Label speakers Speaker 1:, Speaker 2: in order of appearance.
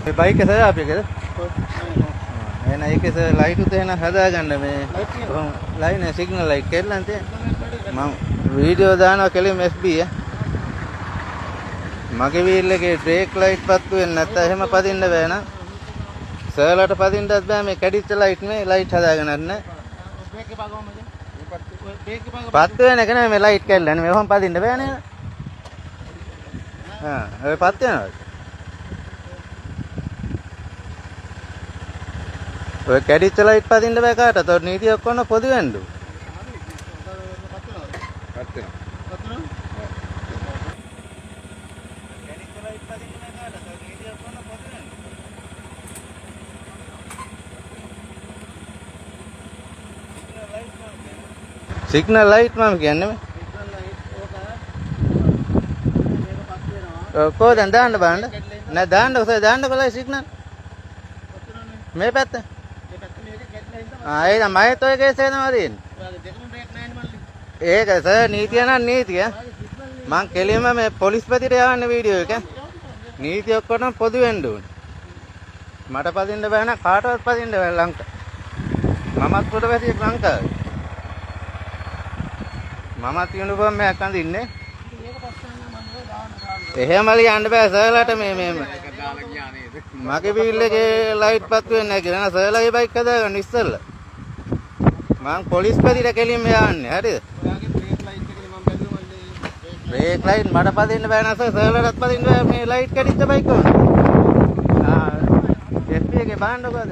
Speaker 1: මේ බයික් එක සර් අපේකද? එහෙනම් ඒකේ සර් ලයිට් උත එහෙනම් හදාගන්න මේ ලයින් සිග්නල් ලයිට් කෙල්ලන් තියෙන මම වීඩියෝ දානවා කෙලින්ම FB මගේ වීල් එකේ බ්‍රේක් ලයිට් පත්තු වෙන්නේ නැත්නම් එහෙම පදින්න බෑ නං සර්ලට පදින්නත් බෑ මේ කැඩිච්ච ලයිට් මේ ලයිට් හදාගෙන යන්න බ්‍රේක් එක පගවම පත්තු වෙන එක නෙමෙයි මේ ලයිට් කැල්ලනේ මේ කොහොම පදින්න බෑ නේද ඔය පත් වෙනවද ඔය කැඩිච්ච ලයිට් පදින්න බෑ කාටද ඔය නීතිය ඔක්කොම පොදු වෙන්න පත් වෙනවා सिग्नल लाइट में क्या ने को दांड बांड ना दांड उसे दांड को सिग्नल मैं पता हाँ ये मैं तो कैसे ना मरीन एक ऐसा नीति है ना नीति है मांग के लिए मैं पुलिस पति रहा ने वीडियो क्या नीति को ना पदु एंडू मट पदिंड बहना काट पदिंड लंक ममत पुट वैसे लंक මමත් යුනිෆෝම් එකක් අඳින්නේ. එහෙමලි යන්න බෑ සර්ලට මේ මගේ බීල් එකේ ලයිට් පත්තු වෙන්නේ නැහැ කියලා නේද සර්ලගේ බයික් හදාගන්න ඉස්සෙල්ලා. මං පොලිස් පදිට කෙලින්ම යන්නේ හරිද? බ්‍රේක් ලයිට් මට පදින්න බෑ නේද සර්ලටත් පදින්න බෑ මේ ලයිට් කැඩිච්ච බයික් එක. FB එකේ බාන්නකො අද.